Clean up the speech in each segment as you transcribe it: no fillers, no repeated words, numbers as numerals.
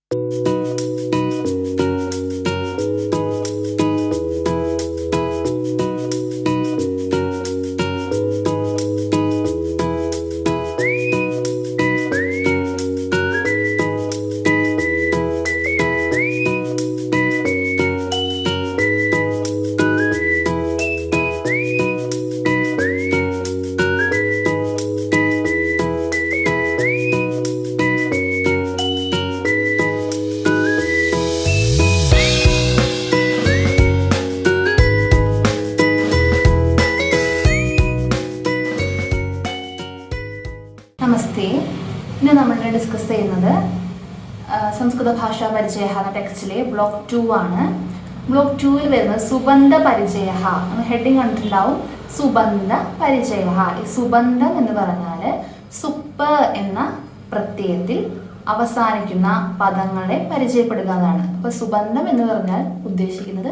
നമസ്തേ. ഇന്ന് നമ്മൾ ഡിസ്കസ് ചെയ്യുന്നത് സംസ്കൃത ഭാഷാ പരിചയ എന്ന ടെക്സ്റ്റിലെ ബ്ലോക്ക് 2 ആണ്. ബ്ലോക്ക് 2-ൽ വരുന്നത് സുബന്ധ പരിചയ. ഹെഡിങ് കണ്ടിട്ടുണ്ടാവും, സുബന്ധ പരിചയ. ഈ സുബന്ധം എന്ന് പറഞ്ഞാൽ സുപ്പ് എന്ന പ്രത്യയത്തിൽ അവസാനിക്കുന്ന പദങ്ങളെ പരിചയപ്പെടുക എന്നാണ്. അപ്പൊ സുബന്ധം എന്ന് പറഞ്ഞാൽ ഉദ്ദേശിക്കുന്നത്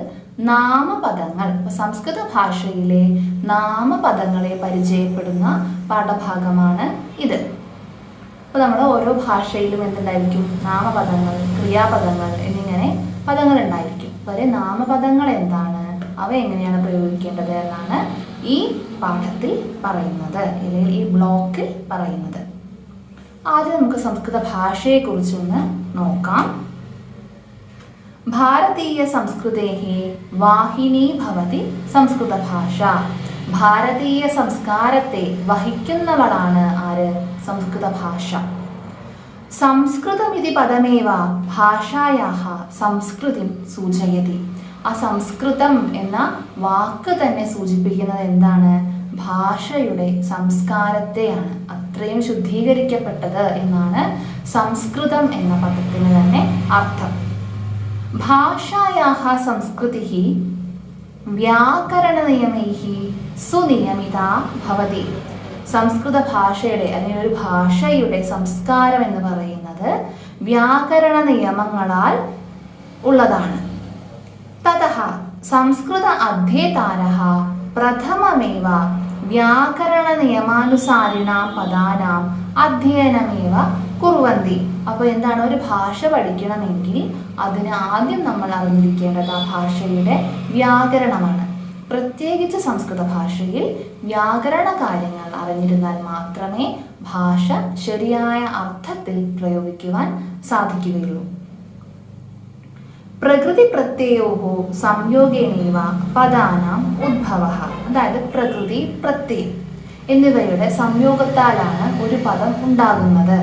നാമപദങ്ങൾ. അപ്പൊ സംസ്കൃത ഭാഷയിലെ നാമപദങ്ങളെ പരിചയപ്പെടുന്ന പാഠഭാഗമാണ് ഇത്. അപ്പൊ നമ്മൾ ഓരോ ഭാഷയിലും എന്തുണ്ടായിരിക്കും? നാമപദങ്ങൾ, ക്രിയാപദങ്ങൾ എന്നിങ്ങനെ പദങ്ങൾ ഉണ്ടായിരിക്കും. അതുപോലെ നാമപദങ്ങൾ എന്താണ്, അവ എങ്ങനെയാണ് പ്രയോഗിക്കേണ്ടത് എന്നാണ് ഈ പാഠത്തിൽ പറയുന്നത്, അല്ലെങ്കിൽ ഈ ബ്ലോക്കിൽ പറയുന്നത്. ആദ്യം നമുക്ക് സംസ്കൃത ഭാഷയെ കുറിച്ചൊന്ന് നോക്കാം. ഭാരതീയ സംസ്കൃതേഹി വാഹിനി ഭവതി സംസ്കൃത ഭാഷ. ഭാരതീയ സംസ്കാരത്തെ വഹിക്കുന്നവളാണ് ആര്? സംസ്കൃത ഭാഷ. സംസ്കൃതമിതി പദമേവ ഭാഷായാഹ സംസ്കൃതിം സൂചയതി. ആ സംസ്കൃതം എന്ന വാക്ക് തന്നെ സൂചിപ്പിക്കുന്നത് എന്താണ്? ഭാഷയുടെ സംസ്കാരത്തെയാണ്. അത്രയും ശുദ്ധീകരിക്കപ്പെട്ടത് എന്നാണ് സംസ്കൃതം എന്ന പദത്തിന് തന്നെ അർത്ഥം. ഭാഷായാഹ സംസ്കൃതിഃ വ്യാകരണ നിയമൈഃ സുനിയമിത ഭവതി. സംസ്കൃത ഭാഷയുടെ അല്ലെങ്കിൽ ഒരു ഭാഷയുടെ സംസ്കാരം എന്ന് പറയുന്നത് വ്യാകരണ നിയമങ്ങളാൽ ഉള്ളതാണ്. തതഃ സംസ്കൃത അധ്യേതാരഃ പ്രഥമമേവ വ്യാകരണ നിയമാനുസാരിണാം പദാനാം അധ്യയനമേവ കുറുവന്തി. അപ്പോൾ എന്താണ്? ഒരു ഭാഷ പഠിക്കണമെങ്കിൽ അതിന് ആദ്യം നമ്മൾ അറിഞ്ഞിരിക്കേണ്ടത് ആ ഭാഷയുടെ വ്യാകരണമാണ്. പ്രത്യേകിച്ച് സംസ്കൃത ഭാഷയിൽ വ്യാകരണ കാര്യങ്ങൾ അറിഞ്ഞിരുന്നാൽ മാത്രമേ ഭാഷ ശരിയായ അർത്ഥത്തിൽ പ്രയോഗിക്കുവാൻ സാധിക്കുകയുള്ളൂ. പ്രകൃതി പ്രത്യയോഹോ സംയോഗേനൈവ പദാനാം ഉദ്ഭവഃ. അതായത് പ്രകൃതി, പ്രത്യയം എന്നിവയുടെ സംയോഗത്താലാണ് ഒരു പദം ഉണ്ടാകുന്നത്.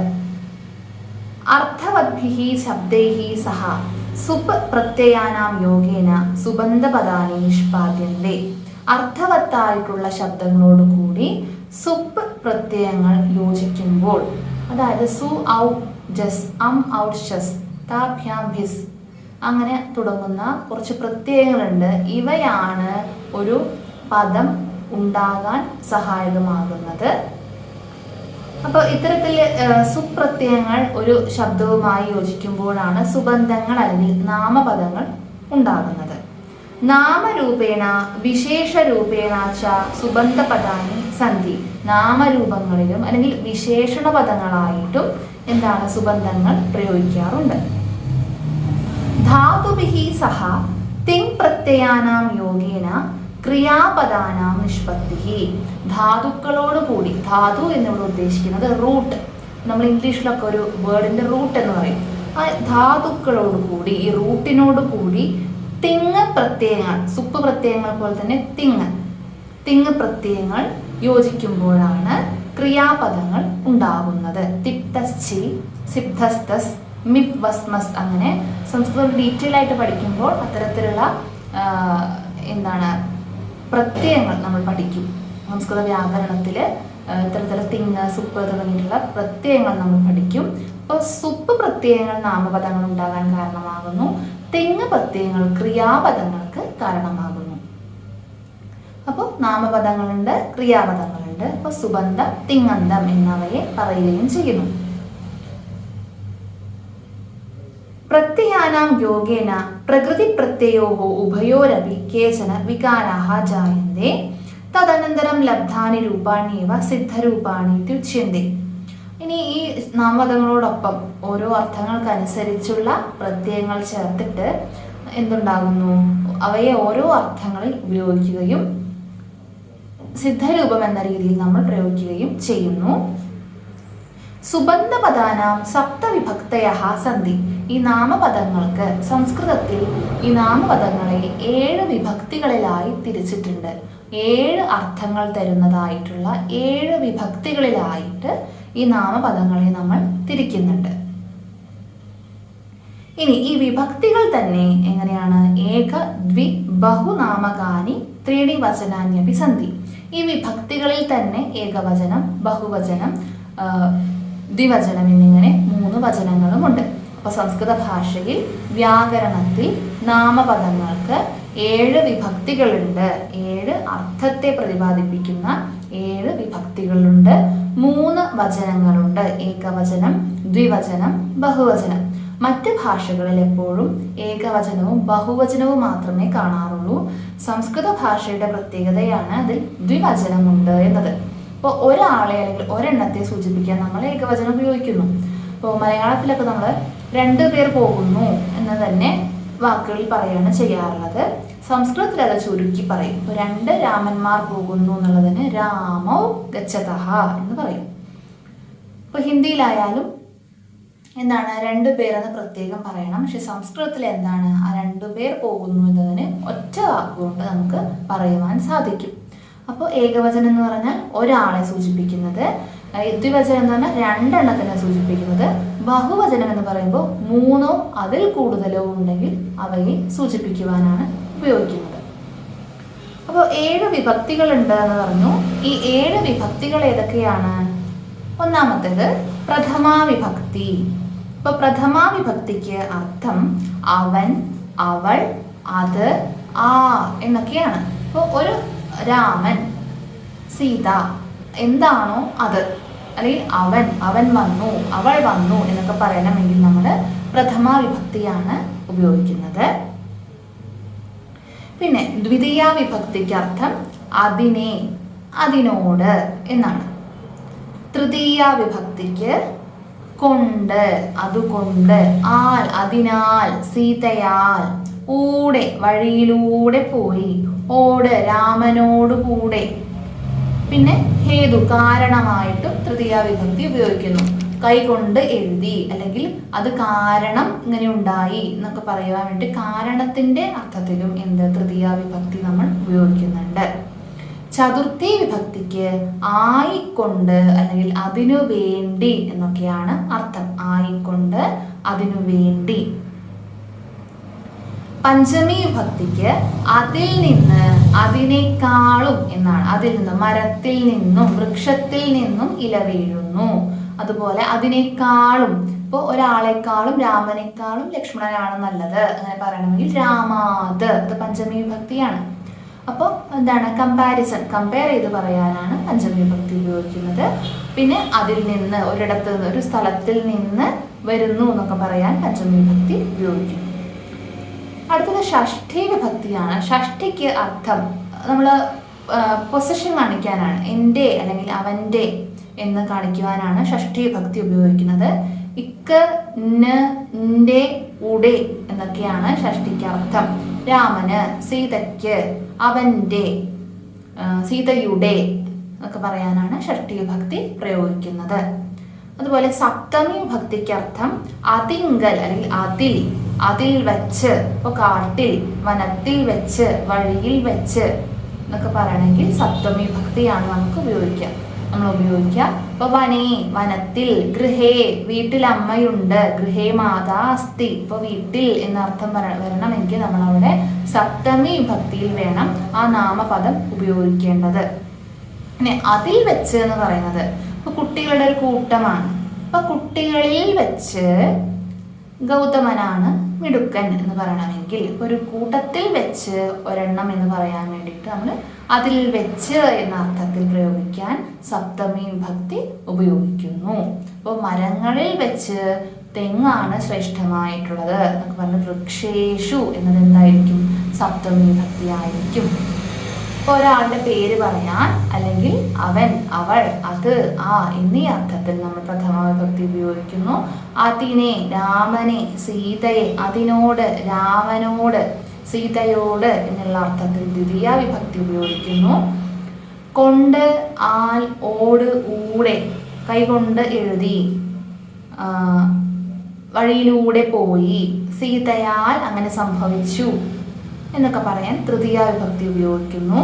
അർത്ഥവദ്ഭിഃ ശബ്ദൈഃ സഹ സുപ് പ്രത്യയാനാം യോഗേന സുബന്ധപദാനി നിഷ്പാദ്യന്തെ. അർത്ഥവത്തായിട്ടുള്ള ശബ്ദങ്ങളോടുകൂടി സുപ് പ്രത്യയങ്ങൾ യോജിക്കുമ്പോൾ, അതായത് സു ഔ ജസ്, അം ഔട്ട് ഷസ്, താഭ്യാം ഭിസ് അങ്ങനെ തുടങ്ങുന്ന കുറച്ച് പ്രത്യയങ്ങളുണ്ട്. ഇവയാണ് ഒരു പദം ഉണ്ടാകാൻ സഹായകമാകുന്നത്. അപ്പോൾ ഇത്തരത്തിൽ സുപ്രത്യയങ്ങൾ ഒരു ശബ്ദവുമായി യോജിക്കുമ്പോഴാണ് സുബന്ധങ്ങൾ അല്ലെങ്കിൽ നാമപദങ്ങൾ ഉണ്ടാകുന്നത്. നാമരൂപേണ വിശേഷരൂപേണ ച സുബന്ധപദാനി സന്ധി. നാമരൂപങ്ങളിലും അല്ലെങ്കിൽ വിശേഷണ പദങ്ങളായിട്ടും എന്താണ് സുബന്ധങ്ങൾ പ്രയോഗിക്കാറുണ്ട്. ധാതുഭിഃ സഹ തിങ് പ്രത്യയാനാം യോഗേന ക്രിയാപദാനാം നിഷ്പത്തിഃ. ധാതുക്കളോട് കൂടി, ധാതു എന്നിവിടെ ഉദ്ദേശിക്കുന്നത് റൂട്ട്. നമ്മൾ ഇംഗ്ലീഷിലൊക്കെ ഒരു വേർഡിന്റെ റൂട്ട് എന്ന് പറയും. ആ ധാതുക്കളോട് കൂടി, ഈ റൂട്ടിനോട് കൂടി തിങ് പ്രത്യയങ്ങൾ, സുപ്പ് പ്രത്യയങ്ങൾ പോലെ തന്നെ തിങ് പ്രത്യയങ്ങൾ യോജിക്കുമ്പോഴാണ് ക്രിയാപദങ്ങൾ ഉണ്ടാകുന്നത്. തിപ്തശ്ചി, സിപ്തസ്തസ്, മിപ് വസ്മസ്. അങ്ങനെ സംസ്കൃതം ഡീറ്റെയിൽ ആയിട്ട് പഠിക്കുമ്പോൾ അത്തരത്തിലുള്ള എന്താണ് പ്രത്യയങ്ങൾ നമ്മൾ പഠിക്കും. സംസ്കൃത വ്യാകരണത്തിൽ ഇത്തരത്തിലുള്ള തിങ്, സുപ്പ് തുടങ്ങിയിട്ടുള്ള പ്രത്യയങ്ങൾ നമ്മൾ പഠിക്കും. അപ്പോൾ സുപ്പ് പ്രത്യയങ്ങൾ നാമപദങ്ങൾ ഉണ്ടാകാൻ കാരണമാകുന്നു. തിങ് പ്രത്യയങ്ങൾ ക്രിയാപദങ്ങൾക്ക് കാരണമാകുന്നു. അപ്പോൾ നാമപദങ്ങളുണ്ട്, ക്രിയാപദങ്ങളുണ്ട്. അപ്പോൾ സുബന്ധം, തിങ്ങന്തം എന്നവയെ പറയുകയും ചെയ്യുന്നു. പ്രത്യയാനാം യോഗേന പ്രകൃതി പ്രത്യയോः ഉഭയോരപി കേചന വികാരാः ജായन्ते തദനന്തരം ലബ്ധാനി രൂപാണ്യേവ സിദ്ധരൂപാണി ഇത്യുച്യന്തെ. ഇനി ഈ നാമപദങ്ങളോടൊപ്പം ഓരോ അർത്ഥങ്ങൾക്കനുസരിച്ചുള്ള പ്രത്യയങ്ങൾ ചേർത്തിട്ട് എന്തുണ്ടാകുന്നു, അവയെ ഓരോ അർത്ഥങ്ങളിൽ ഉപയോഗിക്കുകയും സിദ്ധരൂപം എന്ന രീതിയിൽ നമ്മൾ പ്രയോഗിക്കുകയും ചെയ്യുന്നു. സുബന്ധപദാനാം സപ്തവിഭക്തയഃ സന്തി. ഈ നാമപദങ്ങൾക്ക് സംസ്കൃതത്തിൽ ഈ നാമപദങ്ങളെ 7 വിഭക്തികളിലായി തിരിച്ചിട്ടുണ്ട്. 7 അർത്ഥങ്ങൾ തരുന്നതായിട്ടുള്ള 7 വിഭക്തികളിലായിട്ട് ഈ നാമപദങ്ങളെ നമ്മൾ തിരിക്കുന്നുണ്ട്. ഇനി ഈ വിഭക്തികൾ തന്നെ എങ്ങനെയാണ്? ഏക ദ്വി ബഹുനാമകാനി ത്രീണി വചനാന്യപി സന്തി. ഈ വിഭക്തികളിൽ തന്നെ ഏകവചനം, ബഹുവചനം, ദ്വിവചനം എന്നിങ്ങനെ 3 വചനങ്ങളുമുണ്ട്. അപ്പോൾ സംസ്കൃത ഭാഷയിൽ വ്യാകരണത്തിൽ നാമപദങ്ങൾക്ക് 7 വിഭക്തികളുണ്ട്. 7 അർത്ഥത്തെ പ്രതിപാദിപ്പിക്കുന്ന 7 വിഭക്തികളുണ്ട്. 3 വചനങ്ങളുണ്ട്. ഏകവചനം, ദ്വിവചനം, ബഹുവചനം. മറ്റ് ഭാഷകളിൽ എപ്പോഴും ഏകവചനവും ബഹുവചനവും മാത്രമേ കാണാറുള്ളൂ. സംസ്കൃത ഭാഷയുടെ പ്രത്യേകതയാണ് അതിൽ ദ്വിവചനമുണ്ട് എന്നത്. ഇപ്പോൾ ഒരാളെ അല്ലെങ്കിൽ ഒരെണ്ണത്തെ സൂചിപ്പിക്കാൻ നമ്മൾ ഏകവചനം ഉപയോഗിക്കുന്നു. ഇപ്പോൾ മലയാളത്തിലൊക്കെ നമ്മൾ 2 പേർ പോകുന്നു എന്ന് തന്നെ വാക്കുകളിൽ പറയുകയാണ് ചെയ്യാറുള്ളത്. സംസ്കൃതത്തിൽ അത് ചുരുക്കി പറയും. ഇപ്പോൾ 2 രാമന്മാർ പോകുന്നു എന്നുള്ളതിന് രാമോ ഗച്ഛതഃ എന്ന് പറയും. ഇപ്പോൾ ഹിന്ദിയിലായാലും എന്താണ് 2 പേരെന്ന് പ്രത്യേകം പറയണം. പക്ഷെ സംസ്കൃതത്തിൽ എന്താണ് ആ 2 പേർ പോകുന്നു എന്നതിന് ഒറ്റ വാക്കുകൊണ്ട് നമുക്ക് പറയുവാൻ സാധിക്കും. അപ്പോൾ ഏകവചനം എന്ന് പറഞ്ഞാൽ ഒരാളെ സൂചിപ്പിക്കുന്നത്, ദ്വിവചനം എന്ന് പറഞ്ഞാൽ 2 എണ്ണത്തിനെ സൂചിപ്പിക്കുന്നത്, ബഹുവചനം എന്ന് പറയുമ്പോൾ 3 അതിൽ കൂടുതലോ ഉണ്ടെങ്കിൽ അവയെ സൂചിപ്പിക്കുവാനാണ് ഉപയോഗിക്കുന്നത്. അപ്പോൾ 7 വിഭക്തികളുണ്ട് എന്ന് പറഞ്ഞു. ഈ 7 വിഭക്തികൾ ഏതൊക്കെയാണ്? ഒന്നാമത്തേത് പ്രഥമാ വിഭക്തി. ഇപ്പൊ പ്രഥമാ വിഭക്തിക്ക് അർത്ഥം അവൻ, അവൾ, അത്, ആ എന്നൊക്കെയാണ്. ഇപ്പോൾ ഒരു രാമൻ, സീത എന്താണോ അത്, അല്ലെങ്കിൽ അവൻ വന്നു, അവൾ വന്നു എന്നൊക്കെ പറയണമെങ്കിൽ നമ്മൾ പ്രഥമാ വിഭക്തിയാണ് ഉപയോഗിക്കുന്നത്. പിന്നെ ദ്വിതീയ വിഭക്തിക്ക് അർത്ഥം അതിനെ, അതിനോട് എന്നാണ്. തൃതീയ വിഭക്തിക്ക് കൊണ്ട്, അതുകൊണ്ട്, ആൽ അതിനാൽ, സീതയാൽ, ഊടെ വഴിയിലൂടെ പോയി, ഓട് രാമനോട് കൂടെ. പിന്നെ ഹേതു കാരണമായിട്ടും തൃതീയ വിഭക്തി ഉപയോഗിക്കുന്നു. കൈകൊണ്ട് എഴുതി അല്ലെങ്കിൽ അത് കാരണം ഇങ്ങനെ ഉണ്ടായി എന്നൊക്കെ പറയുവാൻ വേണ്ടി കാരണത്തിന്റെ അർത്ഥത്തിലും തൃതീയ വിഭക്തി നമ്മൾ ഉപയോഗിക്കുന്നുണ്ട്. ചതുർത്ഥി വിഭക്തിക്ക് ആയിക്കൊണ്ട് അല്ലെങ്കിൽ അതിനു വേണ്ടി എന്നൊക്കെയാണ് അർത്ഥം. ആയിക്കൊണ്ട്, അതിനു വേണ്ടി. പഞ്ചമി വിഭക്തിക്ക് അതിൽ നിന്ന്, അതിനേക്കാളും എന്നാണ്. അതിൽ നിന്ന്, മരത്തിൽ നിന്നും വൃക്ഷത്തിൽ നിന്നും ഇല വീഴുന്നു. അതുപോലെ അതിനേക്കാളും, ഇപ്പോൾ ഒരാളെക്കാളും രാമനേക്കാളും ലക്ഷ്മണനാണ് നല്ലത് അങ്ങനെ പറയണമെങ്കിൽ രാമാത്, അത് പഞ്ചമി വിഭക്തിയാണ്. അപ്പോൾ എന്താണ് കമ്പാരിസൺ, കമ്പയർ ചെയ്ത് പറയാനാണ് പഞ്ചമി വിഭക്തി ഉപയോഗിക്കുന്നത്. പിന്നെ അതിൽ നിന്ന്, ഒരിടത്ത് നിന്ന്, ഒരു സ്ഥലത്തിൽ നിന്ന് വരുന്നു എന്നൊക്കെ പറയാൻ പഞ്ചമി വിഭക്തി ഉപയോഗിക്കുന്നു. അടുത്തത് ഷഷ്ഠി വിഭക്തിയാണ്. ഷഷ്ഠിക്ക് അർത്ഥം നമ്മൾ പൊസഷൻ കാണിക്കാനാണ്. എൻ്റെ അല്ലെങ്കിൽ അവൻ്റെ എന്ന് കാണിക്കുവാനാണ് ഷഷ്ഠി വിഭക്തി ഉപയോഗിക്കുന്നത്. ഇക്ക്, ന്റെ, ഉടെ എന്നൊക്കെയാണ് ഷഷ്ഠിക്ക് അർത്ഥം. രാമന്, സീതയ്ക്ക്, അവൻ്റെ, സീതയുടെ എന്നൊക്കെ പറയാനാണ് ഷഷ്ഠി വിഭക്തി പ്രയോഗിക്കുന്നത്. അതുപോലെ സപ്തമി വിഭക്തിക്ക് അർത്ഥം അതിങ്കൽ അല്ലെങ്കിൽ അതിൽ, അതിൽ വെച്ച്. ഇപ്പോൾ കാട്ടിൽ, വനത്തിൽ വെച്ച്, വഴിയിൽ വെച്ച് എന്നൊക്കെ പറയണമെങ്കിൽ സപ്തമി വിഭക്തിയാണ് നമുക്ക് നമ്മൾ ഉപയോഗിക്കുക. ഇപ്പൊ വനേ, വനത്തിൽ, ഗൃഹേ, വീട്ടിൽ അമ്മയുണ്ട്, ഗൃഹേ മാതാ അസ്തി. ഇപ്പൊ വീട്ടിൽ എന്നർത്ഥം വരണമെങ്കിൽ നമ്മൾ അവിടെ സപ്തമി വിഭക്തിയിൽ വേണം ആ നാമപദം ഉപയോഗിക്കേണ്ടത്. പിന്നെ അതിൽ വെച്ച് എന്ന് പറയുന്നത് ഇപ്പൊ കുട്ടികളുടെ ഒരു കൂട്ടമാണ്. അപ്പൊ കുട്ടികളിൽ വെച്ച് ഗൗതമനാണ് മിടുക്കൻ എന്ന് പറയണമെങ്കിൽ ഒരു കൂട്ടത്തിൽ വെച്ച് ഒരെണ്ണം എന്ന് പറയാൻ വേണ്ടിയിട്ട് നമ്മൾ അതിൽ വെച്ച് എന്ന അർത്ഥത്തിൽ പ്രയോഗിക്കാൻ സപ്തമി വിഭക്തി ഉപയോഗിക്കുന്നു. അപ്പോൾ മരങ്ങളിൽ വെച്ച് തെങ്ങാണ് ശ്രേഷ്ഠമായിട്ടുള്ളത് എന്നൊക്കെ പറഞ്ഞ് വൃക്ഷേഷു എന്നത് എന്തായിരിക്കും? സപ്തമി വിഭക്തി ആയിരിക്കും. ഒരാളുടെ പേര് പറയാൻ അല്ലെങ്കിൽ അവൻ, അവൾ, അത്, ആ എന്നീ അർത്ഥത്തിൽ നമ്മൾ പ്രഥമ വിഭക്തി ഉപയോഗിക്കുന്നു. അതിനെ, രാമനെ, സീതയെ, അതിനോട്, രാമനോട്, സീതയോട് എന്നുള്ള അർത്ഥത്തിൽ ദ്വിതീയ വിഭക്തി ഉപയോഗിക്കുന്നു. കൊണ്ട്, ആൽ, ഓട്, ഊടെ, കൈകൊണ്ട് എഴുതി, വഴിയിലൂടെ പോയി, സീതയാൽ അങ്ങനെ സംഭവിച്ചു എന്നൊക്കെ പറയാൻ തൃതീയ വിഭക്തി ഉപയോഗിക്കുന്നു.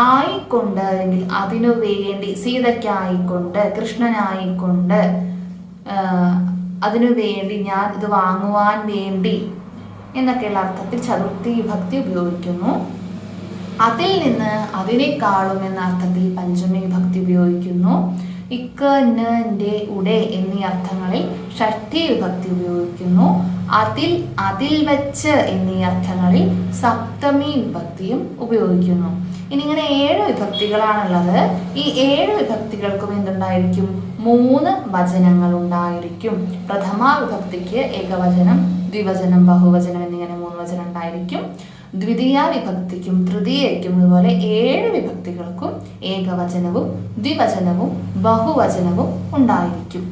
ആയിക്കൊണ്ട് അല്ലെങ്കിൽ അതിനു വേണ്ടി, സീതയ്ക്കായിക്കൊണ്ട്, കൃഷ്ണനായിക്കൊണ്ട്, അതിനു വേണ്ടി, ഞാൻ ഇത് വാങ്ങുവാൻ വേണ്ടി എന്നൊക്കെയുള്ള അർത്ഥത്തിൽ ചതുർത്ഥി വിഭക്തി ഉപയോഗിക്കുന്നു. അതിൽ നിന്ന്, അതിനേക്കാളും എന്ന അർത്ഥത്തിൽ പഞ്ചമി വിഭക്തി ഉപയോഗിക്കുന്നു. ഇക്ക്, ന്റെ, ഉടെ എന്നീ അർത്ഥങ്ങളിൽ ഷഷ്ഠി വിഭക്തി ഉപയോഗിക്കുന്നു. അതിൽ, അതിൽ വെച്ച് എന്നീ അർത്ഥങ്ങളിൽ സപ്തമി വിഭക്തിയും ഉപയോഗിക്കുന്നു. ഇനി ഇങ്ങനെ 7 വിഭക്തികളാണുള്ളത്. ഈ 7 വിഭക്തികൾക്കും എന്തുണ്ടായിരിക്കും? 3 വചനങ്ങൾ ഉണ്ടായിരിക്കും. പ്രഥമ വിഭക്തിക്ക് ഏകവചനം, ദ്വിവചനം, ബഹുവചനം എന്നിങ്ങനെ 3 വചനം ഉണ്ടായിരിക്കും. ദ്വിതീയ വിഭക്തിക്കും തൃതീയയ്ക്കും അതുപോലെ 7 വിഭക്തികൾക്കും ഏകവചനവും ദ്വിവചനവും ബഹുവചനവും ഉണ്ടായിരിക്കും.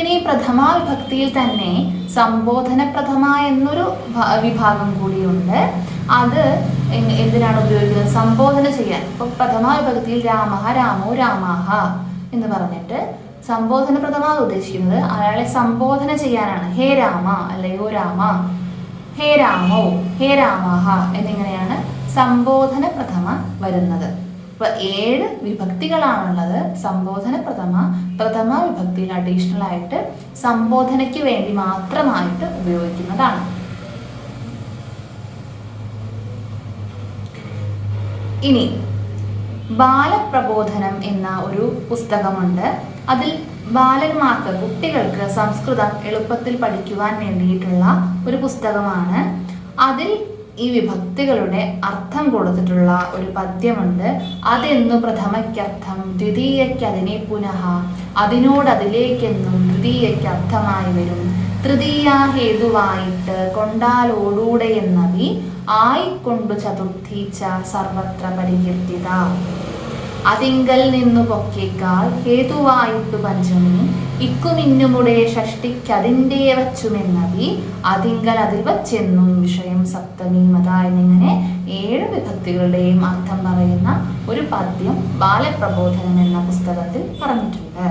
ഇനി പ്രഥമ വിഭക്തിയിൽ തന്നെ സംബോധന പ്രഥമ എന്നൊരു വിഭാഗം കൂടിയുണ്ട്. അത് എന്തിനാണ് ഉപയോഗിക്കുന്നത്? സംബോധന ചെയ്യാൻ. ഇപ്പൊ പ്രഥമ വിഭക്തിയിൽ രാമഃ, രാമോ, രാമാഹ എന്ന് പറഞ്ഞിട്ട് സംബോധന പ്രഥമ ഉദ്ദേശിക്കുന്നത് അയാളെ സംബോധന ചെയ്യാനാണ്. ഹേ രാമ, അല്ലയോ രാമ, ഹേ രാമോ, ഹേ രാമഃ എന്നിങ്ങനെയാണ് സംബോധന പ്രഥമ വരുന്നത്. അപ്പൊ 7 വിഭക്തികളാണുള്ളത്. സംബോധന പ്രഥമ വിഭക്തിയിൽ അഡീഷണൽ ആയിട്ട് സംബോധനയ്ക്ക് വേണ്ടി മാത്രമായിട്ട് ഉപയോഗിക്കുന്നതാണ്. ഇനി ബാലപ്രബോധനം എന്ന ഒരു പുസ്തകമുണ്ട്. അതിൽ ബാലന്മാർക്ക്, കുട്ടികൾക്ക് സംസ്കൃതം എളുപ്പത്തിൽ പഠിക്കുവാൻ വേണ്ടിയിട്ടുള്ള ഒരു പുസ്തകമാണ്. അതിൽ ഈ വിഭക്തികളുടെ അർത്ഥം കൊടുത്തിട്ടുള്ള ഒരു പദ്യമുണ്ട്. അതെന്നു പ്രഥമയ്ക്കർത്ഥം, ദ്വിതീയയ്ക്ക് അതിനെ പുനഃ, അതിനോട് അതിലേക്കെന്നും തൃതീയയ്ക്ക് അർത്ഥമായി വരും. തൃതീയ ഹേതുവായിട്ട് കൊണ്ടാലോടൂടെ എന്നവി ആയിക്കൊണ്ടു ചതുർത്ഥീച്ച സർവത്ര പരികീർത്തിത. അതിങ്കൽ നിന്നു പൊക്കേക്കാൾ ഹേതുവായിട്ടു പഞ്ചമി, ഇക്കുമിന്നുമുടെ ഷഷ്ടിക്കതിൻ്റെ വച്ചുമെന്നവി അതിങ്കൽ അതിൽ വച്ചെന്നും വിഷയം സപ്തമി മത എന്നിങ്ങനെ 7 വിഭക്തികളുടെയും അർത്ഥം പറയുന്ന ഒരു പദ്യം ബാലപ്രബോധനം എന്ന പുസ്തകത്തിൽ പറഞ്ഞിട്ടുണ്ട്.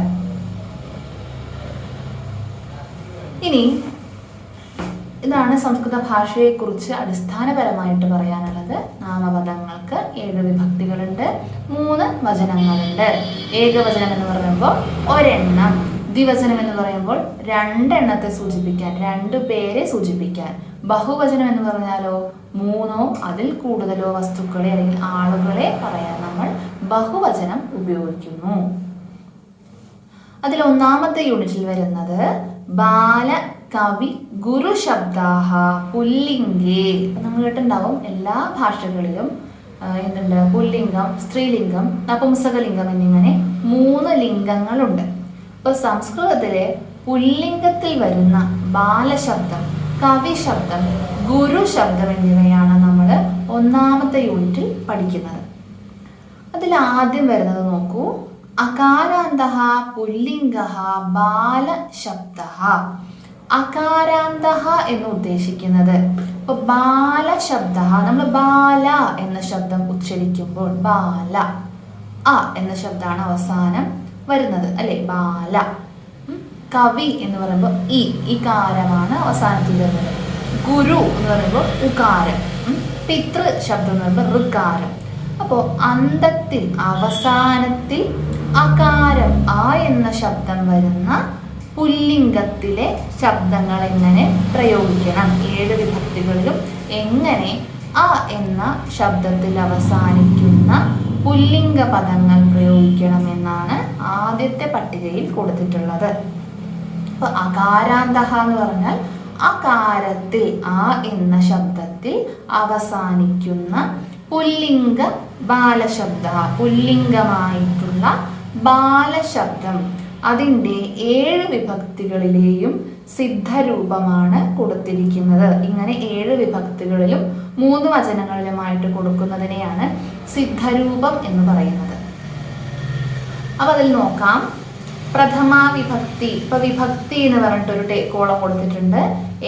ഇനി ഇതാണ് സംസ്കൃത ഭാഷയെക്കുറിച്ച് അടിസ്ഥാനപരമായിട്ട് പറയാനുള്ളത്. നാമപദങ്ങൾക്ക് 7 വിഭക്തികളുണ്ട്, 3 വചനങ്ങളുണ്ട്. ഏകവചനം എന്ന് പറയുമ്പോൾ ഒരെണ്ണം, ദ്വിവചനം എന്ന് പറയുമ്പോൾ 2 എണ്ണത്തെ സൂചിപ്പിക്കാൻ, 2 പേരെ സൂചിപ്പിക്കാൻ. ബഹുവചനം എന്ന് പറഞ്ഞാലോ 3 അതിൽ കൂടുതലോ വസ്തുക്കളെ അല്ലെങ്കിൽ ആളുകളെ പറയാൻ നമ്മൾ ബഹുവചനം ഉപയോഗിക്കുന്നു. അതിൽ 1ാമത്തെ യൂണിറ്റിൽ വരുന്നത് ബാല, കവി, ഗുരു ശബ്ദാഹ പുല്ലിംഗേ. നമ്മൾ കേട്ടിട്ടുണ്ടാവും എല്ലാ ഭാഷകളിലും എന്തുണ്ട്? പുല്ലിംഗം, സ്ത്രീലിംഗം, നപുംസകലിംഗം എന്നിങ്ങനെ 3 ലിംഗങ്ങളുണ്ട്. ഇപ്പൊ സംസ്കൃതത്തിലെ പുല്ലിംഗത്തിൽ വരുന്ന ബാലശബ്ദം, കവി ശബ്ദം, ഗുരു ശബ്ദം എന്നിവയാണ് നമ്മൾ 1ാമത്തെ യൂണിറ്റിൽ പഠിക്കുന്നത്. അതിൽ ആദ്യം വരുന്നത് നോക്കൂ. അകാരാന്തഃ പുല്ലിംഗഃ ബാലശബ്ദഃ. അകാരാന്തഃ എന്ന് ഉദ്ദേശിക്കുന്നത്, ഇപ്പൊ ബാലശബ്ദ, നമ്മൾ ബാല എന്ന ശബ്ദം ഉച്ചരിക്കുമ്പോൾ ബാല, അ എന്ന ശബ്ദമാണ് അവസാനം വരുന്നത് അല്ലെ, ബാല. കവി എന്ന് പറയുമ്പോൾ ഇകാരമാണ് അവസാനത്തിൽ വരുന്നത്. ഗുരു എന്ന് പറയുമ്പോൾ ഉകാരം. പിതൃ ശബ്ദം എന്ന് പറയുമ്പോൾ ഋകാരം. അപ്പോൾ അന്തത്തിൽ, അവസാനത്തിൽ അകാരം ആ എന്ന ശബ്ദം വരുന്ന പുല്ലിംഗത്തിലെ ശബ്ദങ്ങൾ എങ്ങനെ പ്രയോഗിക്കണം, 7 വിഭക്തികളിലും എങ്ങനെ അ എന്ന ശബ്ദത്തിൽ അവസാനിക്കുന്ന പുല്ലിംഗ പദങ്ങൾ പ്രയോഗിക്കണം എന്നാണ് ആദ്യത്തെ പട്ടികയിൽ കൊടുത്തിട്ടുള്ളത്. അപ്പൊ അകാരാന്തഃ എന്ന് പറഞ്ഞാൽ അകാരത്തിൽ, ആ എന്ന ശബ്ദത്തിൽ അവസാനിക്കുന്ന പുല്ലിംഗ ബാലശബ്ദ, പുല്ലിംഗമായിട്ടുള്ള ബാലശബ്ദം അതിൻ്റെ 7 വിഭക്തികളിലെയും സിദ്ധരൂപമാണ് കൊടുത്തിരിക്കുന്നത്. ഇങ്ങനെ 7 വിഭക്തികളിലും 3 വചനങ്ങളിലുമായിട്ട് കൊടുക്കുന്നതിനെയാണ് സിദ്ധരൂപം എന്ന് പറയുന്നത്. അപ്പൊ അതിൽ നോക്കാം. പ്രഥമ വിഭക്തി. ഇപ്പൊ വിഭക്തി എന്ന് പറഞ്ഞിട്ടൊരു കോളം കൊടുത്തിട്ടുണ്ട്.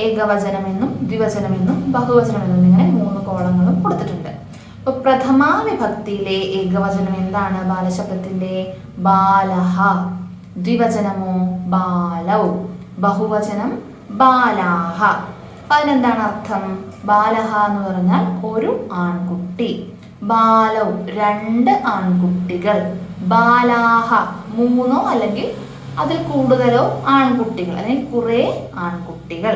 ഏകവചനമെന്നും ദ്വിവചനമെന്നും ബഹുവചനമെന്നും ഇങ്ങനെ 3 കോളങ്ങളും കൊടുത്തിട്ടുണ്ട്. അപ്പൊ പ്രഥമ വിഭക്തിയിലെ ഏകവചനം എന്താണ്? ബാലശബ്ദത്തിന്റെ ബാലഹ. ദ്വിവചനമോ ബാലൗ. ബഹുവചനം ബാലാഹ. അപ്പൊ അതിനെന്താണ് അർത്ഥം? ബാലഹ എന്ന് പറഞ്ഞാൽ ഒരു ആൺകുട്ടി, ബാലൗ 2 ആൺകുട്ടികൾ, ബാലാഹ 3 അല്ലെങ്കിൽ അതിൽ കൂടുതലോ ആൺകുട്ടികൾ അല്ലെങ്കിൽ കുറെ ആൺകുട്ടികൾ.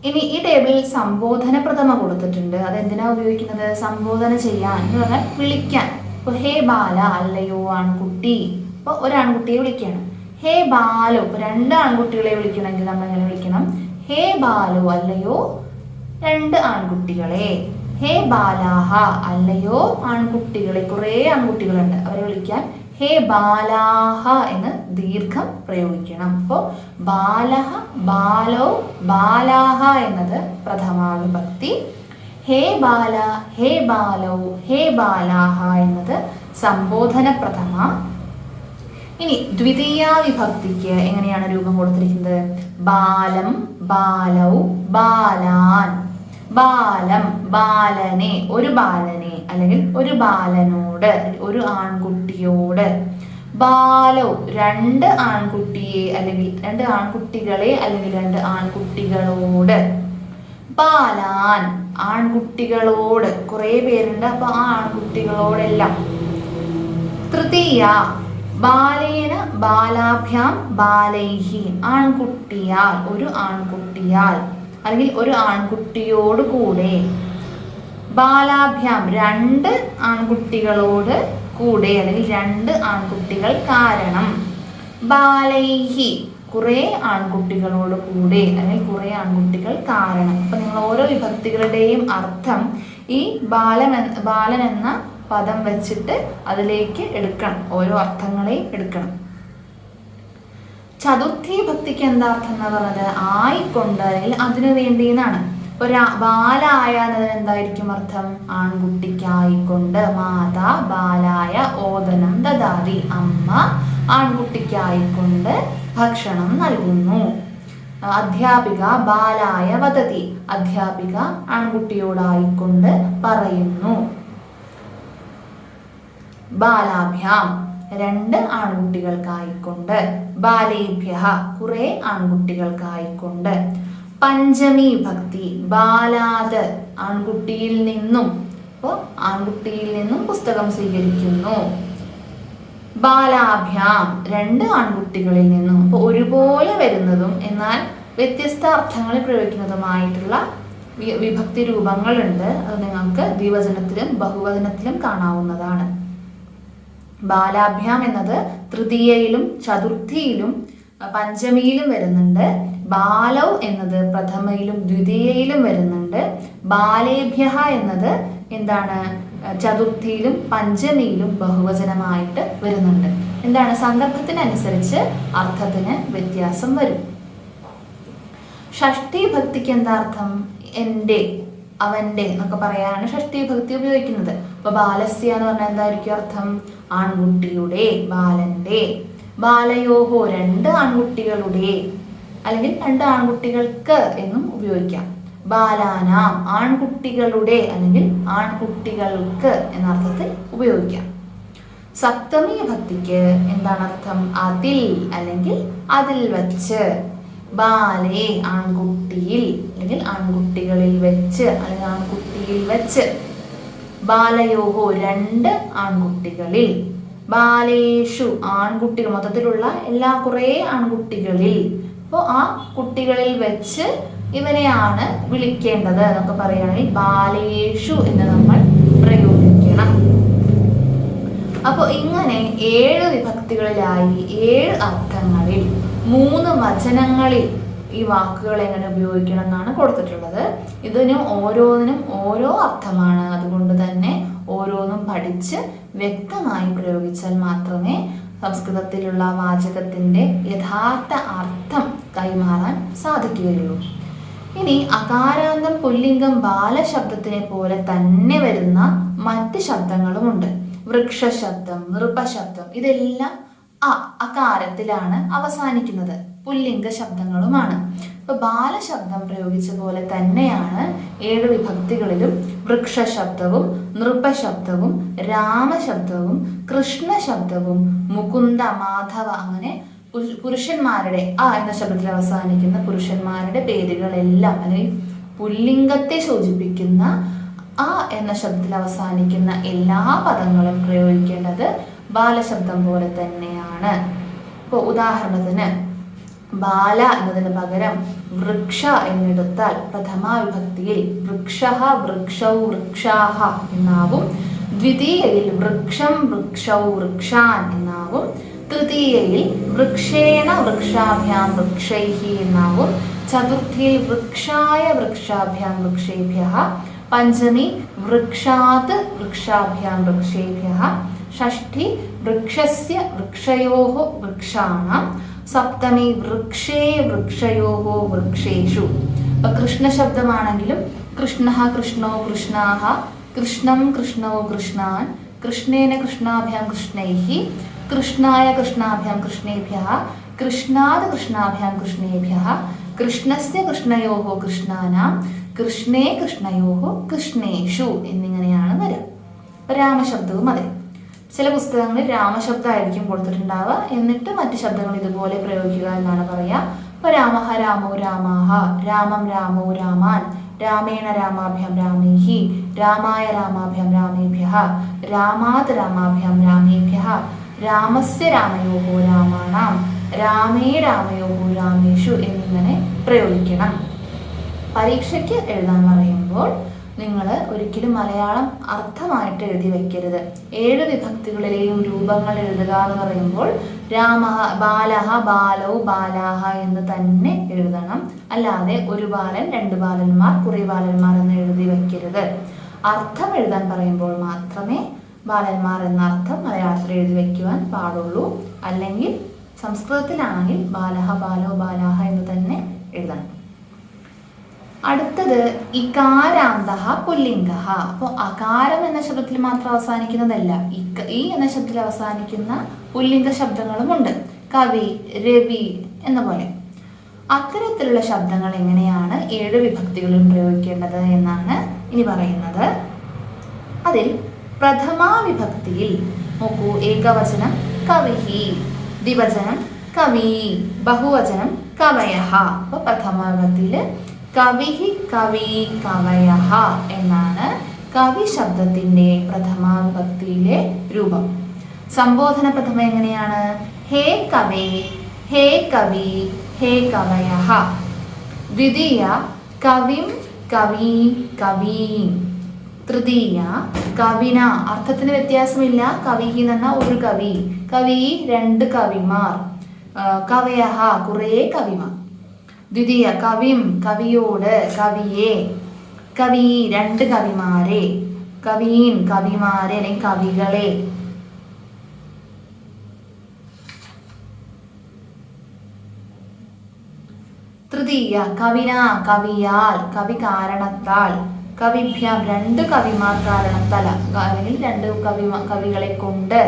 ഇനി ഈ ടേബിളിൽ സംബോധന പ്രഥമ കൊടുത്തിട്ടുണ്ട്. അതെന്തിനാ ഉപയോഗിക്കുന്നത്? സംബോധന ചെയ്യാൻ എന്ന് പറഞ്ഞാൽ വിളിക്കാൻ. ഇപ്പൊ ഹേ ബാല, അല്ലയോ ആൺകുട്ടി. ഇപ്പൊ ഒരു ആൺകുട്ടിയെ വിളിക്കണം. ഹേ ബാലു. ഇപ്പൊ 2 ആൺകുട്ടികളെ വിളിക്കണമെങ്കിൽ നമ്മൾ എങ്ങനെ വിളിക്കണം? ഹേ ബാലു, അല്ലയോ 2 ആൺകുട്ടികളെ. ഹേ ബാലാഹ, അല്ലയോ ആൺകുട്ടികളെ. കുറെ ആൺകുട്ടികളുണ്ട്, അവരെ വിളിക്കാൻ ഹേ ബാലാഹ എന്ന് ദീർഘം പ്രയോഗിക്കണം. അപ്പോൾ ബാലഹ, ബാലോ, ബാലാഹ എന്നത് പ്രഥമ വിഭക്തി. ഹേ ബാല, ഹേ ബാലോ, ഹേ ബാലാഹ എന്നത് സംബോധന പ്രഥമ. ഇനി ദ്വിതീയ വിഭക്തിക്ക് എങ്ങനെയാണ് രൂപം കൊടുത്തിരിക്കുന്നത്? ബാലം, ബാലൗ, ബാലാൻ. ബാലം ബാലനെ, ഒരു ബാലനെ അല്ലെങ്കിൽ ഒരു ബാലനോട്, ഒരു ആൺകുട്ടിയോട്. ബാലോ 2 ആൺകുട്ടിയെ അല്ലെങ്കിൽ 2 ആൺകുട്ടികളെ അല്ലെങ്കിൽ 2 ആൺകുട്ടികളോട്. ബാലാൻ ആൺകുട്ടികളോട്, കുറെ പേരുണ്ട്, അപ്പൊ ആ ആൺകുട്ടികളോടെല്ലാം. തൃതീയ ബാലേന, ബാലാഭ്യാം, ബാലൈഹി ആൺകുട്ടിയാൽ, ഒരു ആൺകുട്ടിയാൽ അല്ലെങ്കിൽ ഒരു ആൺകുട്ടിയോട് കൂടെ. ബാലാഭ്യാം 2 ആൺകുട്ടികളോട് കൂടെ അല്ലെങ്കിൽ 2 ആൺകുട്ടികൾ കാരണം. ബാലൈഹി കുറെ ആൺകുട്ടികളോട് കൂടെ അല്ലെങ്കിൽ കുറെ ആൺകുട്ടികൾ കാരണം. അപ്പൊ നിങ്ങൾ ഓരോ വിഭക്തികളുടെയും അർത്ഥം ഈ ബാലൻ എന്ന പദം വെച്ചിട്ട് അതിലേക്ക് എടുക്കണം, ഓരോ അർത്ഥങ്ങളെയും എടുക്കണം. ചതുർത്ഥി ഭക്തിക്ക് എന്താ അർത്ഥം എന്ന് പറഞ്ഞത്? ആയിക്കൊണ്ട് അല്ലെങ്കിൽ അതിനു വേണ്ടി എന്നാണ്. ഇപ്പൊ ബാലായ എന്നതിന് എന്തായിരിക്കും അർത്ഥം? ആൺകുട്ടിക്കായിക്കൊണ്ട്. മാതാ ബാലായ ഓദനം ദദാതി, അമ്മ ആൺകുട്ടിക്കായിക്കൊണ്ട് ഭക്ഷണം നൽകുന്നു. അധ്യാപിക ബാലായ വദതി, അധ്യാപിക ആൺകുട്ടിയോടായിക്കൊണ്ട് പറയുന്നു. ബാലാഭ്യാം 2 ആൺകുട്ടികൾക്കായിക്കൊണ്ട്. ബാലേഭ്യഃ കുറെ ആൺകുട്ടികൾക്കായിക്കൊണ്ട്. പഞ്ചമി ഭക്തി ബാലാത് ആൺകുട്ടിയിൽ നിന്നും, അപ്പോൾ ആൺകുട്ടിയിൽ നിന്നും പുസ്തകം സ്വീകരിക്കുന്നു. ബാലാഭ്യാം 2 ആൺകുട്ടികളിൽ നിന്നും. അപ്പോൾ ഒരുപോലെ വരുന്നതും എന്നാൽ വ്യത്യസ്ത അർത്ഥങ്ങളിൽ പ്രയോഗിക്കുന്നതുമായിട്ടുള്ള വിഭക്തി രൂപങ്ങളുണ്ട്. അത് നിങ്ങൾക്ക് ദ്വിവചനത്തിലും ബഹുവചനത്തിലും കാണാവുന്നതാണ്. ബാലാഭ്യാം എന്നത് തൃതീയയിലും ചതുർത്ഥിയിലും പഞ്ചമിയിലും വരുന്നുണ്ട്. ബാലൗ എന്നത് പ്രഥമയിലും ദ്വിതീയയിലും വരുന്നുണ്ട്. ബാലേഭ്യഃ എന്നത് എന്താണ്? ചതുർത്ഥിയിലും പഞ്ചമിയിലും ബഹുവചനമായിട്ട് വരുന്നുണ്ട്. എന്താണ്? സന്ദർഭത്തിനനുസരിച്ച് അർത്ഥത്തിന് വ്യത്യാസം വരും. ഷഷ്ഠി ഭക്തിക്ക് എന്താ അർത്ഥം? എൻ്റെ, അവൻ്റെ എന്നൊക്കെ പറയാനാണ് ഷഷ്ഠി ഭക്തി ഉപയോഗിക്കുന്നത്. അപ്പൊ ബാലസ്യ എന്ന് പറഞ്ഞാൽ എന്തായിരിക്കും അർത്ഥം? ആൺകുട്ടിയുടെ, ബാലന്റെ. ബാലയോഹോ 2 ആൺകുട്ടികളുടെ അല്ലെങ്കിൽ 2 ആൺകുട്ടികൾക്ക് എന്നും ഉപയോഗിക്കാം. ബാലാനാം ആൺകുട്ടികളുടെ അല്ലെങ്കിൽ ആൺകുട്ടികൾക്ക് എന്ന അർത്ഥത്തിൽ ഉപയോഗിക്കാം. സപ്തമി ഭക്തിക്ക് എന്താണ് അർത്ഥം? അതിൽ അല്ലെങ്കിൽ അതിൽ വച്ച്. ബാലേ ആൺകുട്ടിയിൽ അല്ലെങ്കിൽ ആൺകുട്ടികളിൽ വെച്ച് അല്ലെങ്കിൽ ആൺകുട്ടിയിൽ വെച്ച്. ബാലയോഹോ 2 ആൺകുട്ടികളിൽ. ബാലേഷു ആൺകുട്ടികൾ, മൊത്തത്തിലുള്ള എല്ലാ കുറെ ആൺകുട്ടികളിൽ. അപ്പോൾ ആ കുട്ടികളിൽ വെച്ച് ഇവനെയാണ് വിളിക്കേണ്ടത് എന്നൊക്കെ പറയുകയാണെങ്കിൽ ബാലേഷു എന്ന് നമ്മൾ പ്രയോഗിക്കണം. അപ്പോൾ ഇങ്ങനെ 7 വിഭക്തികളിലായി 7 അർത്ഥങ്ങളിൽ 3 വചനങ്ങളിൽ ഈ വാക്കുകൾ എങ്ങനെ ഉപയോഗിക്കണം എന്നാണ് കൊടുത്തിട്ടുള്ളത്. ഇതിനും ഓരോന്നിനും ഓരോ അർത്ഥമാണ്. അതുകൊണ്ട് തന്നെ ഓരോന്നും പഠിച്ച് വ്യക്തമായി പ്രയോഗിച്ചാൽ മാത്രമേ സംസ്കൃതത്തിലുള്ള വാചകത്തിൻ്റെ യഥാർത്ഥ അർത്ഥം കൈമാറാൻ സാധിക്കുകയുള്ളൂ. ഇനി അകാരാന്തം പുല്ലിംഗം ബാലശബ്ദത്തിനെ പോലെ തന്നെ വരുന്ന മറ്റ് ശബ്ദങ്ങളുമുണ്ട്. വൃക്ഷശബ്ദം, നൃപശബ്ദം ഇതെല്ലാം അകാരത്തിലാണ് അവസാനിക്കുന്നത്, പുല്ലിംഗ ശബ്ദങ്ങളുമാണ്. ഇപ്പൊ ബാലശബ്ദം പ്രയോഗിച്ച പോലെ തന്നെയാണ് 7 വിഭക്തികളിലും വൃക്ഷശബ്ദവും നൃപശബ്ദവും രാമശബ്ദവും കൃഷ്ണശബ്ദവും മുകുന്ദ, മാധവ അങ്ങനെ പുരുഷന്മാരുടെ എന്ന ശബ്ദത്തിൽ അവസാനിക്കുന്ന പുരുഷന്മാരുടെ പേരുകളെല്ലാം അല്ലെങ്കിൽ പുല്ലിംഗത്തെ സൂചിപ്പിക്കുന്ന എന്ന ശബ്ദത്തിൽ അവസാനിക്കുന്ന എല്ലാ പദങ്ങളും പ്രയോഗിക്കേണ്ടത് ബാലശബ്ദം പോലെ തന്നെയാണ്. ഇപ്പോൾ ഉദാഹരണത്തിന് ബാല എന്നതിന് പകരം വൃക്ഷ എന്നെടുത്താൽ പ്രഥമ വിഭക്തിയിൽ വൃക്ഷഃ, വൃക്ഷൗ, വൃക്ഷാഃ എന്നാവും. ദ്വിതീയയിൽ വൃക്ഷം, വൃക്ഷൗ, വൃക്ഷാൻ എന്നാവും. തൃതീയയിൽ വൃക്ഷേണ, വൃക്ഷാഭ്യാം, വൃക്ഷൈഃ എന്നാവും. ചതുർത്ഥിയിൽ വൃക്ഷായ, വൃക്ഷാഭ്യാം, വൃക്ഷേഭ്യഃ. പഞ്ചമി വൃക്ഷാത്, വൃക്ഷാഭ്യാം, വൃക്ഷേഭ്യഃ. ഷഷ്ഠി വൃക്ഷസ്യ, വൃക്ഷയോഃ, വൃക്ഷാണാം. സപ്തമി വൃക്ഷേ, വൃക്ഷയോഃ, വൃക്ഷേഷു. അപ്പൊ കൃഷ്ണശബ്ദമാണെങ്കിലും കൃഷ്ണഃ, കൃഷ്ണോ, കൃഷ്ണാഃ. കൃഷ്ണം, കൃഷ്ണോ, കൃഷ്ണാൻ. കൃഷ്ണേന, കൃഷ്ണാഭ്യാം, കൃഷ്ണൈഃ. കൃഷ്ണായ, കൃഷ്ണാഭ്യാം, കൃഷ്ണേഭ്യഃ. കൃഷ്ണാത്, കൃഷ്ണാഭ്യാം, കൃഷ്ണേഭ്യഃ. കൃഷ്ണസ്യ, കൃഷ്ണയോഃ, കൃഷ്ണാനാം. കൃഷ്ണേ, കൃഷ്ണയോഃ, കൃഷ്ണേഷു എന്നിങ്ങനെയാണ് വരിക. രാമശബ്ദവും അതെ. ചില പുസ്തകങ്ങളിൽ രാമശബ്ദമായിരിക്കും കൊടുത്തിട്ടുണ്ടാവുക, എന്നിട്ട് മറ്റ് ശബ്ദങ്ങൾ ഇതുപോലെ പ്രയോഗിക്കുക എന്നാണ് പറയുക. ഇപ്പൊ രാമഃ, രാമോ, രാമാഃ. രാമം, രാമോ, രാമാൻ. രാമേണ, രാമാഭ്യാം, രാമൈഃ. രാമായ, രാമാഭ്യാം, രാമേഭ്യഃ. രാമാത്, രാമാഭ്യാം, രാമേഭ്യഃ. രാമസ്യ, രാമയോഃ, രാമാണാം. രാമേ, രാമയോഃ, രാമേഷു എന്നിങ്ങനെ പ്രയോഗിക്കണം. പരീക്ഷയ്ക്ക് എഴുതാൻ പറയുമ്പോൾ നിങ്ങൾ ഒരിക്കലും മലയാളം അർത്ഥമായിട്ട് എഴുതി വയ്ക്കരുത്. 7 വിഭക്തികളിലെയും രൂപങ്ങൾ എഴുതുക എന്ന് പറയുമ്പോൾ രാമഃ, ബാലഃ, ബാലൗ, ബാലാഃ എന്ന് തന്നെ എഴുതണം. അല്ലാതെ ഒരു ബാലൻ, 2 ബാലന്മാർ, കുറേ ബാലന്മാർ എന്ന് എഴുതി വയ്ക്കരുത്. അർത്ഥം എഴുതാൻ പറയുമ്പോൾ മാത്രമേ ബാലന്മാർ എന്ന അർത്ഥം മലയാളത്തിൽ എഴുതി വയ്ക്കുവാൻ പാടുള്ളൂ. അല്ലെങ്കിൽ സംസ്കൃതത്തിലാണെങ്കിൽ ബാലഃ, ബാലൗ, ബാലാഃ എന്ന് തന്നെ എഴുതണം. അടുത്തത് ഇകാരാന്തഃ പുല്ലിംഗഃ. അപ്പോൾ അകാരം എന്ന ശബ്ദത്തിൽ മാത്രം അവസാനിക്കുന്നതല്ല, ഈ എന്ന ശബ്ദത്തിൽ അവസാനിക്കുന്ന പുല്ലിംഗ ശബ്ദങ്ങളുമുണ്ട്. കവി, രവി എന്ന പോലെ. അത്തരത്തിലുള്ള ശബ്ദങ്ങൾ എങ്ങനെയാണ് 7 വിഭക്തികളിൽ പ്രയോഗിക്കേണ്ടത് എന്നാണ് ഇനി പറയുന്നത്. അതിൽ പ്രഥമ വിഭക്തിയിൽ നോക്കൂ, ഏകവചനം കവിഹി, ദ്വിവചനം കവി, ബഹുവചനം കവയഃ. അപ്പോൾ പ്രഥമ വിഭക്തിയിൽ കവിഹി, കവി, കവയഃ എന്നാണ് കവി ശബ്ദത്തിന്റെ പ്രഥമ വിഭക്തിയിലെ രൂപം. സംബോധന പ്രഥമ എങ്ങനെയാണ്? ഹേ കവേ, ഹേ കവി, ഹേ കവയഃ. ദ്വിതീയ കവിം, കവി, കവീം. തൃതീയ കവിന, അർത്ഥത്തിന് വ്യത്യാസമില്ല. കവിഹി എന്ന് പറഞ്ഞാൽ ഒരു കവി, കവി 2 കവിമാർ, കവയഃ കുറേ കവിമാർ. ദ്വിതീയ കവിം, കവിയോട്, കവിയെ, കവി 2 കവിമാരെ, കവീൻ കവിമാരെ അല്ലെങ്കിൽ കവികളെ. തൃതീയ കവിന, കവിയാൽ, കവി കാരണത്താൽ, കവിഭ്യാം 2 കവിമാർ കാരണത്താൽ അല്ലെങ്കിൽ 2 കവികളെ കൊണ്ട്.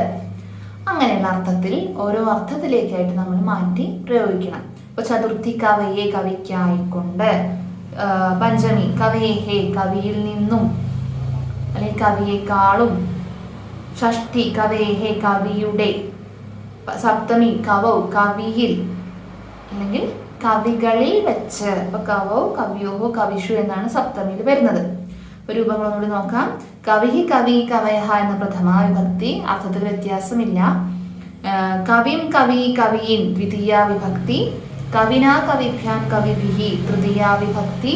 അങ്ങനെയുള്ള അർത്ഥത്തിൽ ഓരോ അർത്ഥത്തിലേക്കായിട്ട് നമ്മൾ മാറ്റി പ്രയോഗിക്കണം. ഇപ്പൊ ചതുർത്ഥി കവയെ, കവിക്കായിക്കൊണ്ട്. പഞ്ചമി കവയേഹേ, കവിയിൽ നിന്നും അല്ലെങ്കിൽ കവിയേക്കാളും. ഷഷ്ഠി കവയേഹേ, കവിയുടെ. സപ്തമി കവൗ, കവിയിൽ അല്ലെങ്കിൽ കവികളിൽ വെച്ച്. അപ്പൊ കവൗ, കവിയോഹോ, കവിഷു എന്നാണ് സപ്തമിയിൽ വരുന്നത്. രൂപങ്ങളോട് നോക്കാം. കവിഹി, കവി, കവയഃ എന്ന പ്രഥമ വിഭക്തി, അർത്ഥത്തിൽ വ്യത്യാസമില്ല. കവിം, കവി, കവീൻ ദ്വിതീയ വിഭക്തി. കവിന, കവിഭ്യാം, കവിഭിഃ തൃതീയ വിഭക്തി.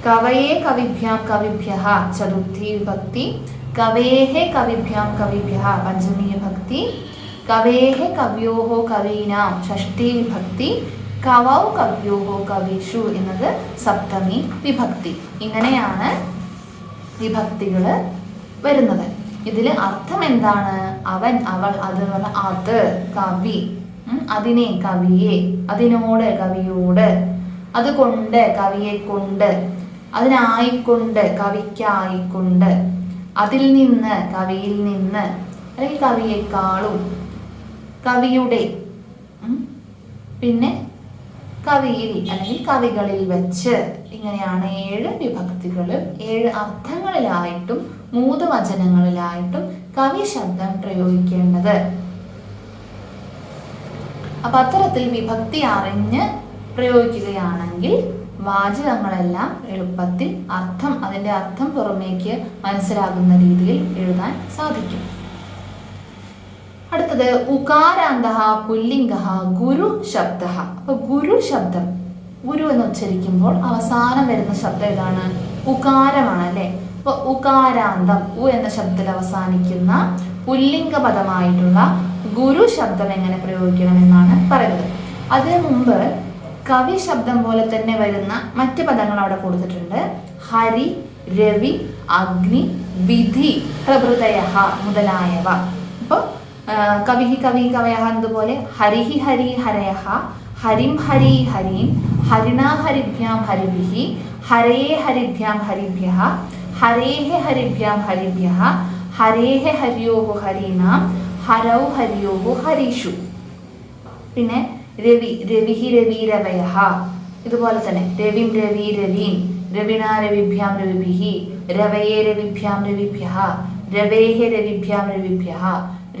കവയെ, കവിഭ്യാം, കവിഭ്യഃ ചതുർത്ഥി വിഭക്തി. കവേഹ, കവിഭ്യാം, കവിഭ്യഃ പഞ്ചമി വിഭക്തി. കവേഹ, കവ്യോഹ, കവീനാം ഷഷ്ഠി വിഭക്തി. കവൗ, കവ്യോഹ, കവിഷു എന്നത് സപ്തമി വിഭക്തി. ഇങ്ങനെയാണ് വിഭക്തികൾ വരുന്നത്. ഇതിൽ അർത്ഥം എന്താണ്? അവൻ, അവൾ, അതുപോലെ അത് കവി, അതിനെ കവിയെ, അതിനോട് കവിയോട്, അതുകൊണ്ട് കവിയെ കൊണ്ട്, അതിനായിക്കൊണ്ട് കവിക്കായിക്കൊണ്ട്, അതിൽ നിന്ന് കവിയിൽ നിന്ന്, അല്ലെങ്കിൽ കവിയെക്കാളും, കവിയുടെ, പിന്നെ കവിയിൽ അല്ലെങ്കിൽ കവികളിൽ വെച്ച്. ഇങ്ങനെയാണ് 7 വിഭക്തികളും 7 അർത്ഥങ്ങളിലായിട്ടും 3 വചനങ്ങളിലായിട്ടും കവി ശബ്ദം പ്രയോഗിക്കേണ്ടത്. അപ്പൊ അത്തരത്തിൽ വിഭക്തി അറിഞ്ഞ് പ്രയോഗിക്കുകയാണെങ്കിൽ വാചകങ്ങളെല്ലാം എളുപ്പത്തിൽ അതിന്റെ അർത്ഥം പുറമേക്ക് മനസ്സിലാകുന്ന രീതിയിൽ എഴുതാൻ സാധിക്കും. അടുത്തത് ഉകാരാന്ത പുല്ലിംഗ ഗുരു ശബ്ദ. അപ്പൊ ഗുരു ശബ്ദം, ഗുരു എന്ന് ഉച്ചരിക്കുമ്പോൾ അവസാനം വരുന്ന ശബ്ദം ഏതാണ്? ഉകാരമാണ് അല്ലെ. അപ്പൊ ഉകാരാന്തം, ഉ എന്ന ശബ്ദത്തിൽ അവസാനിക്കുന്ന പുല്ലിംഗ പദമായിട്ടുള്ള ഗുരു ശബ്ദം എങ്ങനെ പ്രയോഗിക്കണമെന്നാണ് പറയുന്നത്. അതിനു മുമ്പ് കവി ശബ്ദം പോലെ തന്നെ വരുന്ന മറ്റ് പദങ്ങൾ അവിടെ കൊടുത്തിട്ടുണ്ട്. ഹരി, രവി, അഗ്നി, വിധി, പ്രഭൃതയ മുതലായവ. അപ്പൊ കവിഹി കവി കവയ എന്നതുപോലെ ഹരിഹി ഹരി ഹരയഹ, ഹരിം ഹരി ഹരീം, ഹരിണാ ഹരിഭ്യാം ഹരിഭിഹി, ഹരയേ ഹരിഭ്യാം ഹരിഭ്യഃ, ഹരേഹ ഹരിഭ്യാം ഹരിഭ്യഃ, ഹരേഹ ഹരിയോഹ ഹരീണാം, ഹരൗ ഹരിയോഹ ഹരീഷു. പിന്നെ രവി, രവിഹി രവി രവയഃ. ഇതുപോലെ തന്നെ രവിം രവി രവീം, രവിണാ രവിഭ്യാം രവിഭിഹി, രവയേ രവിഭ്യാം രവിഭ്യഃ, രവേഹ രവിഭ്യാം രവിഭ്യഃ,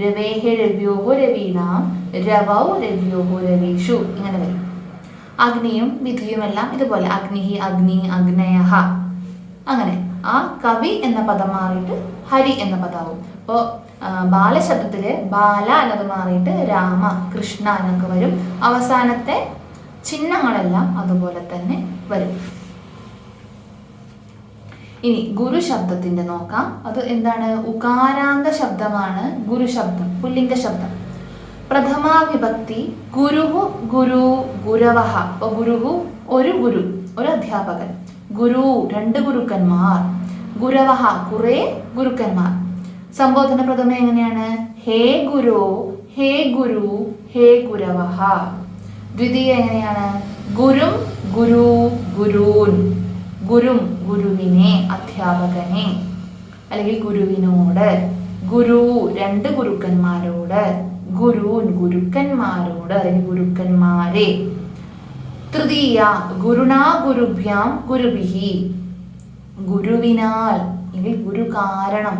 രവേഹ രവ്യോഹോ രവീണാം, രവൗ രവ്യോഹോ രവീഷു. ഇങ്ങനെ വരും. അഗ്നിയും വിധിയുമെല്ലാം ഇതുപോലെ അഗ്നിഹി അഗ്നി അഗ്നയഃ. അങ്ങനെ ആ കവി എന്ന പദം മാറിയിട്ട് ഹരി എന്ന പദമാവും. അപ്പോൾ ബാലശബ്ദത്തില് ബാല എന്നത് മാറിയിട്ട് രാമ, കൃഷ്ണ എന്നൊക്കെ വരും. അവസാനത്തെ ചിഹ്നങ്ങളെല്ലാം അതുപോലെ തന്നെ വരും. ഇനി ഗുരു ശബ്ദത്തിന്റെ നോക്കാം. അത് എന്താണ്? ഉകാരാന്ത ശബ്ദമാണ് ഗുരു ശബ്ദം, പുല്ലിംഗ ശബ്ദം. പ്രഥമ വിഭക്തി ഗുരുഹു ഗുരു ഗുരവഹ. അപ്പൊ ഗുരുഹു ഒരു ഗുരു, ഒരു അധ്യാപകൻ. ഗുരു 2 ഗുരുക്കന്മാർ. ഗുരവഹ കുറെ ഗുരുക്കന്മാർ. സംബോധന പ്രഥമ എങ്ങനെയാണ്? ഹേ ഗുരു, ഹേ ഗുരു, ഹേ ഗുരവഹ. ദ്വിതീയ എങ്ങനെയാണ്? ഗുരും ഗുരു ഗുരൂൻ. ഗുരും ഗുരുവിനെ, അധ്യാപകനെ അല്ലെങ്കിൽ ഗുരുവിനോട്. ഗുരു 2 ഗുരുക്കന്മാരോട്. ഗുരൂൻ ഗുരുക്കന്മാരോട് അല്ലെങ്കിൽ ഗുരുക്കന്മാരെ. തൃതീയ ഗുരുണാ ഗുരുഭ്യാം ഗുരുഭിഹി, ഗുരുവിനാൽ അല്ലെങ്കിൽ ഗുരു കാരണം.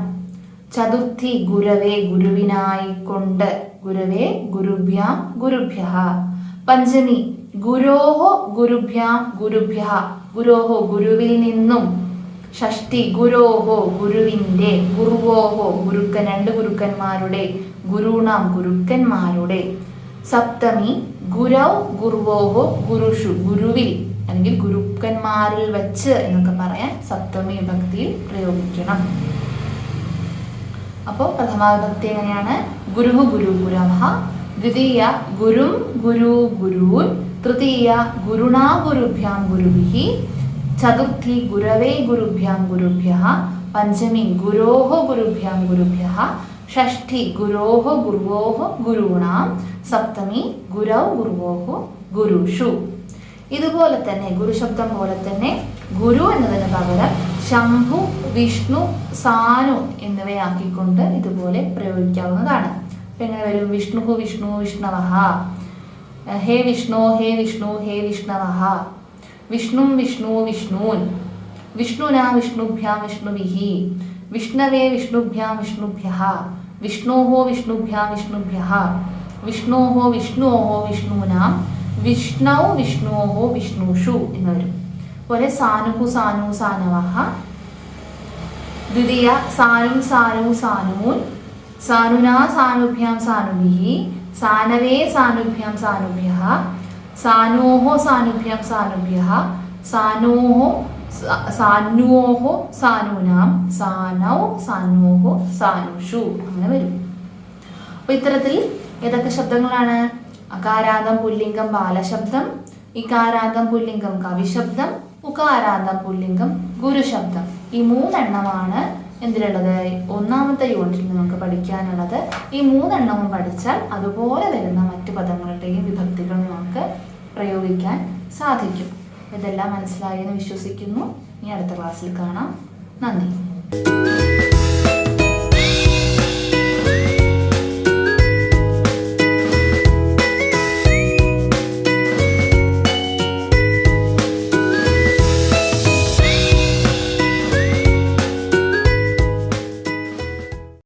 ചതുർത്ഥി ഗുരവേ ഗുരുവിനായിക്കൊണ്ട്, ഗുരവേ ഗുരുഭ്യാം ഗുരുഭ്യഃ. പഞ്ചമി ഗുരോഹോ ഗുരുഭ്യാം ഗുരുഭ്യഃ, ഗുരോഹോ ഗുരുവിൽ നിന്നും. ഷഷ്ടി ഗുരോഹോ ഗുരുവിന്റെ, ഗുരുവോഹോ ഗുരുക്കൻ 2 ഗുരുക്കന്മാരുടെ, ഗുരുണാം ഗുരുക്കന്മാരുടെ. സപ്തമി ഗുരൗ ഗുരുവോഹോ ഗുരുഷു, ഗുരുവിൽ അല്ലെങ്കിൽ ഗുരുക്കന്മാരിൽ വെച്ച് എന്നൊക്കെ പറയാൻ സപ്തമി വിഭക്തിയിൽ പ്രയോഗിക്കണം. അപ്പോൾ പ്രഥമ വിഭക്തി എങ്ങനെയാണ്? ഗുരുഹു ഗുരു ഗുരവഃ. ദ്വിതീയ ഗുരും ഗുരു ഗുരൂൻ. തൃതീയ ഗുരുണാ ഗുരുഭ്യാം ഗുരുഭിഹി. ചതുർത്ഥി ഗുരവേ ഗുരുഭ്യാം ഗുരുഭ്യഃ. പഞ്ചമി ഗുരോഹോ ഗുരുഭ്യാം ഗുരുഭ്യഃ. ഷഷ്ഠി ഗുരോഹോ ഗുരുവോഹോ ഗുരുണാം. സപ്തമി ഗുരൗ ഗുരുവോഹോ ഗുരുഷു. ഇതുപോലെ തന്നെ ഗുരുശബ്ദം പോലെ തന്നെ ഗുരു എന്നതിന് പകരം ശംഭു, വിഷ്ണു, സാനു എന്നിവയാക്കിക്കൊണ്ട് ഇതുപോലെ പ്രയോഗിക്കാവുന്നതാണ്. അപ്പൊ എങ്ങനെ വരും? വിഷ്ണു വിഷ്ണു വിഷ്ണവഃ, ഹേ വിഷ്ണു ഹേ വിഷ്ണു ഹേ വിഷ്ണവഃ. വിഷ്ണു വിഷ്ണു വിഷ്ണൂൻ. വിഷ്ണുനാ വിഷ്ണുഭ്യാം വിഷ്ണുഭിഹി. വിഷ്ണവേ വിഷ്ണുഭ്യാം വിഷ്ണുഭ്യഃ. വിഷ്ണോഹോ വിഷ്ണുഭ്യാം വിഷ്ണുഭ്യഃ. വിഷ്ണോഹോ വിഷ്ണുവോഹോ വിഷ്ണൂനാം. വിഷ്ണൗ വിഷ്ണുവോഹോ വിഷ്ണുഷു എന്ന് വരും. പോലെ സാനുഹു സാനു സാനവഃ. ദ്വിതീയ സാനും സാനു സാനൂൻ. സാനുനാ സാനുഭ്യാം സാനുഭിഹി. സാനവേ സാനുഭ്യാം സാനുഭ്യഃ. സാനോഹോ സാനുഭ്യാം സാനുഭ്യഃ. സാനോഹോ സാന്യോഹോ സാനൂനാം. സാനൗ സാന്യോഹോ സാനുഷു അങ്ങനെ വരും. അപ്പൊ ഇത്തരത്തിൽ ഏതൊക്കെ ശബ്ദങ്ങളാണ്? അകാരാന്തം പുല്ലിംഗം ബാലശബ്ദം, ഇകാരാന്തം പുല്ലിംഗം കവിശബ്ദം, ഉകാരാന്തം പുല്ലിംഗം ഗുരുശബ്ദം. ഈ 3 എണ്ണമാണ് എന്തിനുള്ളത്? ഒന്നാമത്തെ യൂണിറ്റിൽ നമുക്ക് പഠിക്കാനുള്ളത്. ഈ 3 എണ്ണവും പഠിച്ചാൽ അതുപോലെ വരുന്ന മറ്റ് പദങ്ങളുടെയും വിഭക്തികളും നമുക്ക് പ്രയോഗിക്കാൻ സാധിക്കും. ഇതെല്ലാം മനസ്സിലായെന്ന് വിശ്വസിക്കുന്നു. ഇനി അടുത്ത ക്ലാസ്സിൽ കാണാം. നന്ദി.